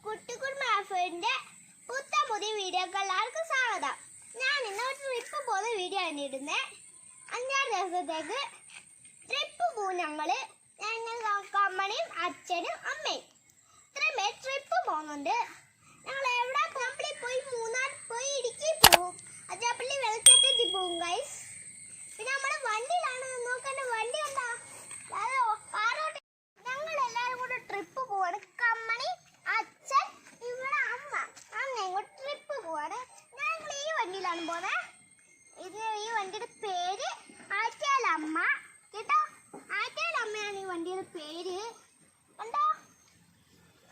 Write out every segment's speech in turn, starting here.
കുട്ടിക്കുടുംബന്റെ പുതിയ വീഡിയോക്ക് എല്ലാവർക്കും സ്വാഗതം. ഞാൻ ഇന്ന് ഒരു ട്രിപ്പ് പോകുന്ന വീഡിയോ ആണ് ഇടുന്നത്. 5 ദിവസത്തേക്ക് ട്രിപ്പ് പോകും ഞങ്ങൾ അമ്മയും അച്ഛനും അമ്മയും ഇത്രയും പേര് ട്രിപ്പ് പോകുന്നുണ്ട്. ഞങ്ങൾ എവിടെ പമ്പളി പോയി, മൂന്നാർ പോയി, ഇടുക്കി പോകും, അജാപ്പള്ളി വെള്ളച്ചാട്ടത്തിൽ പോകും ഗൈസ്. പിന്നെ നമ്മുടെ വണ്ടിയിലാണ് നോക്കേണ്ട. വണ്ടി ഉണ്ടോ? കാറോട്ട് ഞങ്ങൾ എല്ലാവരും കൂടെ ട്രിപ്പ് പോവാണ്. കമ്മണി, അച്ഛൻ, ഇവിടെ അമ്മ ഇങ്ങോട്ട് ട്രിപ്പ് പോവാണ്. ഞങ്ങൾ ഈ വണ്ടിയിലാണ് പോകുന്നത്. ഈ വണ്ടിയുടെ പേര് ആറ്റാലമ്മ കേട്ടോ. ആറ്റാലമ്മയാണ് ഈ വണ്ടിയുടെ പേര്. കണ്ടോ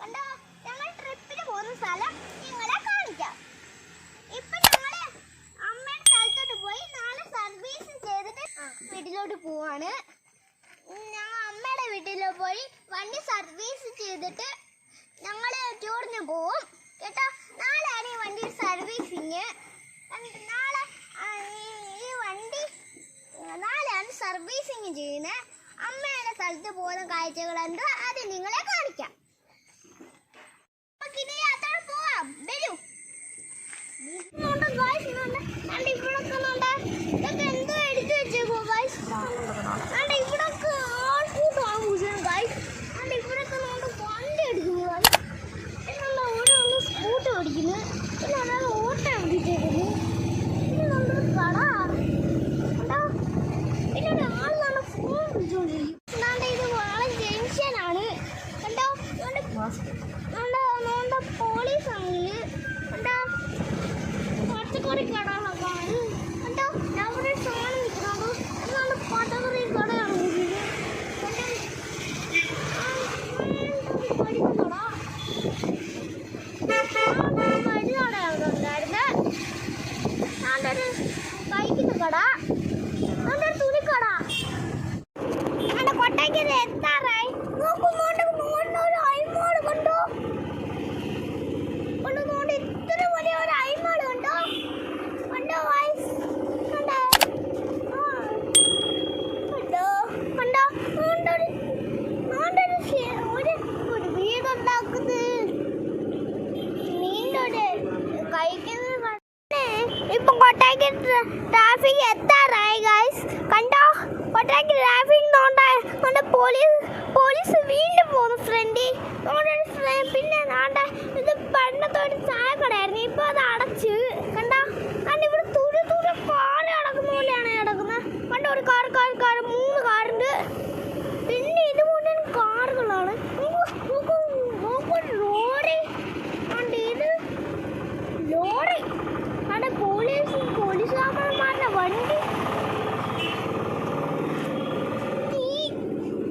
കണ്ടോ ഞങ്ങൾ ട്രിപ്പിന് പോകുന്ന സ്ഥലം നിങ്ങളെ കാണിക്കാം. ഇപ്പൊ ഞങ്ങള് അമ്മയുടെ സ്ഥലത്തോട്ട് പോയി നാളെ സർവീസ് ചെയ്തിട്ട് വീട്ടിലോട്ട് പോവാണ്. ഞങ്ങൾ അമ്മയുടെ വീട്ടിൽ പോയി വണ്ടി സർവീസ് ചെയ്തിട്ട് ഞങ്ങള് ടൂറിന് പോവും കേട്ടോ. നാളെയാണ് ഈ വണ്ടി സർവീസിങ്. നാളെയാണ് സർവീസിങ് ചെയ്യുന്നത്. അമ്മയുടെ സ്ഥലത്ത് പോകുന്ന കാഴ്ചകളുണ്ട്, അത് നിങ്ങളെ കാണിക്കാം. യാത്ര പോവാം, വരൂ. ഇതൊക്കെ എന്തോ എടുത്തു വെച്ചേക്കോ ഗൈസ്. ഇവിടൊക്കെ ആൾക്കൂട്ടാണ് പൂജനം ഗൈസ്. ഇവിടൊക്കെ നമ്മുടെ വണ്ടി അടിക്കുന്നു ഗൈസ്. എന്നുള്ള ഓരോ സ്കൂട്ടർ ഓടിക്കുന്നു. പിന്നെ അതായത് ഓട്ടം ഓടിച്ചേക്കുന്നു. പിന്നെ നമ്മുടെ കട കണ്ടോ. പിന്നെ ഒരാൾ നമ്മുടെ ഫോൺ വിളിച്ചുകൊണ്ടിരിക്കും. ഇത് വളരെ ജംഗ്ഷനാണ് കണ്ടോ. നമ്മുടെ പോലീസ് ആണെങ്കിൽ കണ്ടോ പച്ചക്കറി കടകളൊക്കെ ആണ് കണ്ടോ. അവിടെ സാധനം വിൽക്കണോ. എന്നാണ് പച്ചക്കറി കടയാണ് കഴിക്കുന്ന കട, അവിടെ തുണിക്കട. അവിടെ കൊട്ടയ്ക്കത് എത്താറായി നോക്കുമ്പോണ്ട് ഒരു അയിമാട് കണ്ടോ. കൊണ്ടുകൊണ്ട് ഇത്ര വലിയ ഒരു അയിമാട് കണ്ടോ. കണ്ടോ വൈസ് കണ്ടോ കണ്ടോ കണ്ടോ. ഒരു വീടുണ്ടാക്കുന്നത് മീൻ്റെ കഴിക്കുന്നത്. ഇപ്പൊ കൊട്ടായ്ക്ക് ട്രാഫിക് എത്താറായി ഗൈസ്. കണ്ടോ കൊട്ടായ്ക്ക് ട്രാഫിക് നോണ്ട പോലീസ് വീണ്ടും പോകുന്നു ഫ്രണ്ടിൽ. പിന്നെ ഇത് പണ്ടത്തെ ഒരു ചായക്കടയായിരുന്നു, ഇപ്പൊ അത് അടച്ച് കണ്ടോ. കണ്ട് ഇവിടെ തുര കാറ് കിടക്കുന്ന പോലെയാണ് കിടക്കുന്നത്. കണ്ടോ ഒരു കാർ 3 കാറുണ്ട്. പിന്നെ ഇത് മുഴുവൻ കാറുകളാണ്. ലോറി കണ്ട്, ഇത് ലോറി അവിടെ പോലീസുകാരന്മാരുടെ വണ്ടി.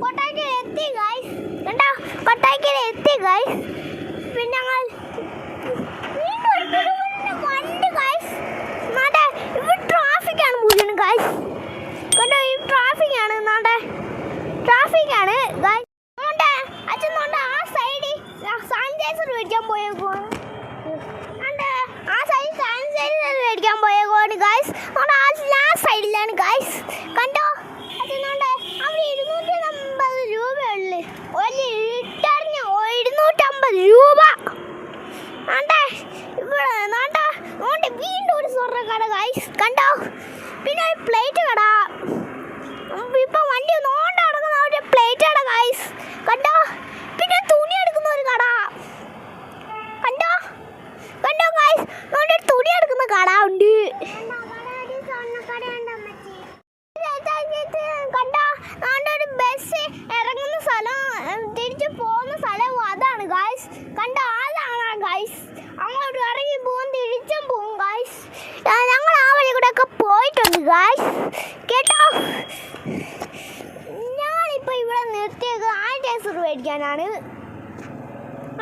കൊട്ടായ്ക്കൽ എത്തി ഗൈസ്. കണ്ടോ കൊട്ടായ്ക്കൽ എത്തി ഗൈസ്. പിന്നെ ഞങ്ങൾ വണ്ടി ഗൈസ്. ഇവിടെ ട്രാഫിക്കാണ് മുഴുവൻ ഗൈസ്. കണ്ടോ ഈ ട്രാഫിക്കാണ് ഗൈസ്. അച്ഛൻ ആ സൈഡിൽ സാനിറ്റൈസർ മേടിക്കാൻ പോയേക്കുവാണ്. ആ സൈഡിൽ സാനിറ്റൈസർ മേടിക്കാൻ പോയേക്കുവാണ് ഗൈസ്. ആ സൈഡിലാണ് ഗൈസ്. കണ്ടോ അച്ഛനോണ്ട് അവിടെ 250 രൂപയുള്ളു. ഒരു ലിറ്ററിന് 250 രൂപ. ഇവിടെ വീണ്ടും ഒരു സ്വർണ്ണ കട ഗൈസ്. കണ്ടോ പിന്നെ ഒരു പ്ലേറ്റ് കട. ഇപ്പൊ വണ്ടി നടക്കുന്ന ഒരു പ്ലേറ്റ് കട ഗൈസ്. കണ്ടോ പിന്നെ തുണി എടുക്കുന്ന ഒരു കട. കണ്ടോ ഗൈസ് നമ്മുടെ തുണി എടുക്കുന്ന കട ഉണ്ട്. കണ്ടോ ഒരു ബസ് ഇറങ്ങുന്ന സ്ഥലം, തിരിച്ചു പോകുന്ന സ്ഥലം അതാണ് ഗൈസ്. കണ്ടോ അതാണ് ഗൈസ്. അങ്ങോട്ട് ഇറങ്ങി പോകും, തിരിച്ചും പോകും ഗൈസ്. ഞങ്ങൾ ആ വഴി കൂടെ ഒക്കെ പോയിട്ടുണ്ട് ഗൈസ് കേട്ടോ. ഞാനിപ്പോ ഇവിടെ നിർത്തിയത് സാനിറ്റൈസർ മേടിക്കാനാണ്.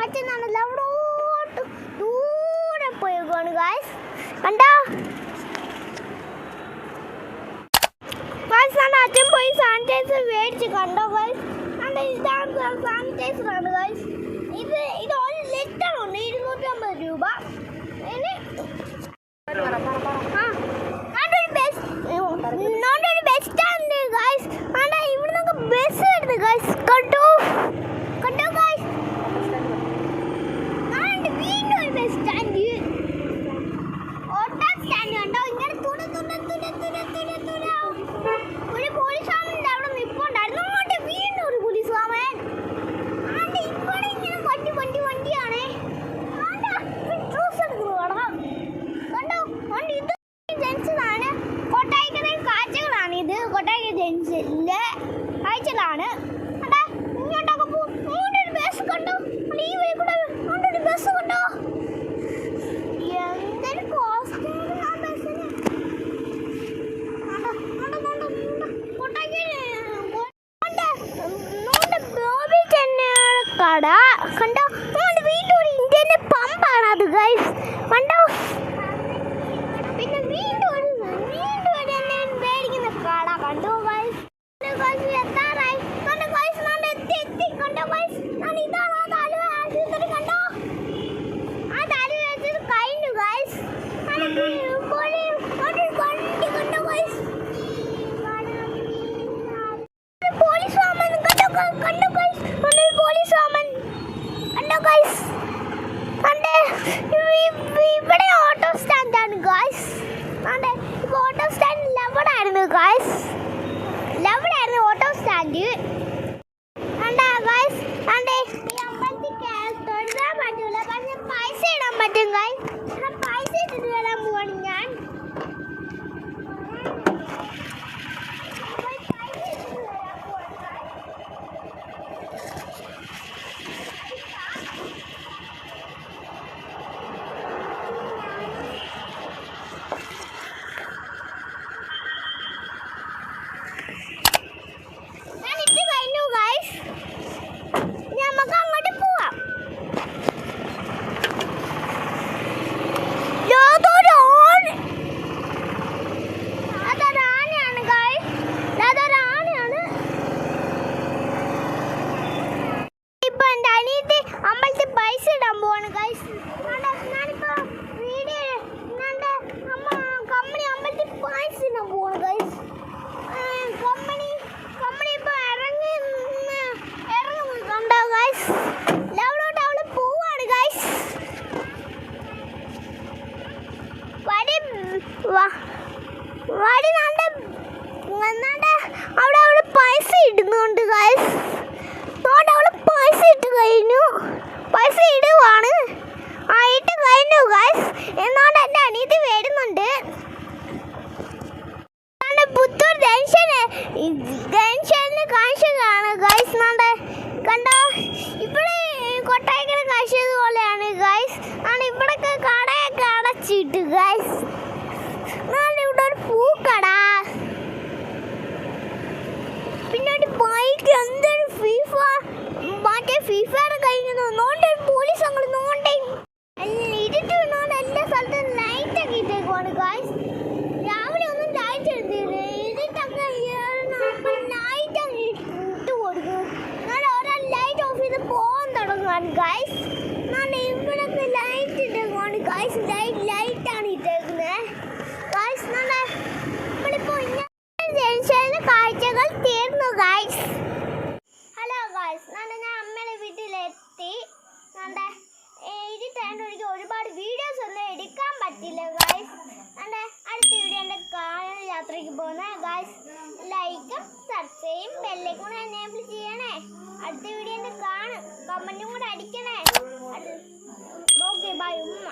അച്ഛനാണല്ലോ അവിടോട്ട് ദൂരെ പോയേക്കാണ് ഗൈസ്. കണ്ടോ അച്ഛൻ പോയി സാനിറ്റൈസർ മേടിച്ച്. കണ്ടോ ഗൈസ്. ഇതാണ് സാനിറ്റൈസർ ആണ് ഗൈസ്. ഇത് 1 ലിറ്റർ ഉണ്ട്, 250 രൂപ. ഒരു ബസ് സ്റ്റാൻഡ് ഗൈസ്. ഇവിടെ നമുക്ക് ബസ് വരുന്നത് ഗൈസ്. കണ്ടോ ഗൈസ്. സ്റ്റാൻഡ് കണ്ടാ ഗൈസ്. കണ്ടേ ഈ അമ്പലത്തിൽ തൊഴുതാൻ പറ്റൂല, പക്ഷെ പൈസ ഇടാൻ പറ്റും ഗൈസ്. പൈസ ഇട്ടിട്ട് വരാൻ പോവാണ് ഞാൻ. അവിടെ അവള് പൈസ ഇടുന്നുണ്ട് ഗൈസ്. അവള് പൈസ ഇട്ട് കഴിഞ്ഞു, പൈസ ഇടുവാണ്. ഇട്ട് കഴിഞ്ഞു ഗൈസ്. എന്നാണ്ട് എൻ്റെ അനിയത്തി വരുന്നുണ്ട്. പുത്തൂർ ജംഗ്ഷനിൽ കാഴ്ചയാണ് ഗൈസ്. കണ്ടോ ഇവിടെ കൊട്ടായിക്കര കാഴ്ചതുപോലെയാണ് ഗൈസ്. ഇവിടൊക്കെ കടയൊക്കെ അടച്ചിട്ട് ഗൈസ്. ഇവിടെ ഒരു പൂക്കട, പിന്നെ ഒരു ബൈക്ക്, എന്തൊരു മറ്റേ ഫിഫയുടെ കഴിക്കുന്നു. നോണ്ടേ പോലീസ് അങ്ങോട്ട് നോണ്ടേ ഇരുട്ട് വീണോണ്ട് എല്ലാ സ്ഥലത്തും ലൈറ്റ് ഒക്കെ ഇട്ടേക്കുവാണ് ഗൈസ്. രാവിലെ ഒന്നും ലൈറ്റ് എടുത്തില്ല, ഇരുട്ടൊക്കെ ലൈറ്റ് അങ്ങ് ഇട്ട് കൊടുക്കും. ഓരോ ലൈറ്റ് ഓഫ് ചെയ്ത് പോകാൻ തുടങ്ങുവാണ് ഗൈസ്. ഇവിടൊക്കെ ലൈറ്റ് ഇട്ടേക്കുവാണ് ഗൈസ്. ലൈറ്റാണ് ഇട്ടേക്കുന്നത് ഗൈസ്. നമ്മളിപ്പോ ജംഗ്ഷനിൽ കാഴ്ചകൾ തീർന്നു ഗൈസ്. ഹലോ ഗൈസ്, ഞാൻ അമ്മയുടെ വീട്ടിലെത്തി. ഇരുട്ടായിട്ട് ഒരുപാട് വീഡിയോസ് ഒന്നും എടുക്കാൻ പറ്റില്ല ഗൈസ്. അടുത്ത വീഡിയോ എൻ്റെ കാണാൻ യാത്രയ്ക്ക് പോകുന്ന ഗൈസ്. ലൈക്കും സബ്സ്ക്രൈബും ബെല്ലൈക്കും കൂടെ എനേബിൾ ചെയ്യണേ. അടുത്ത വീഡിയോ എൻ്റെ കാണും, കമൻറ്റും കൂടെ അടിക്കണേ. ഓക്കെ ബൈ ഉമ്മ.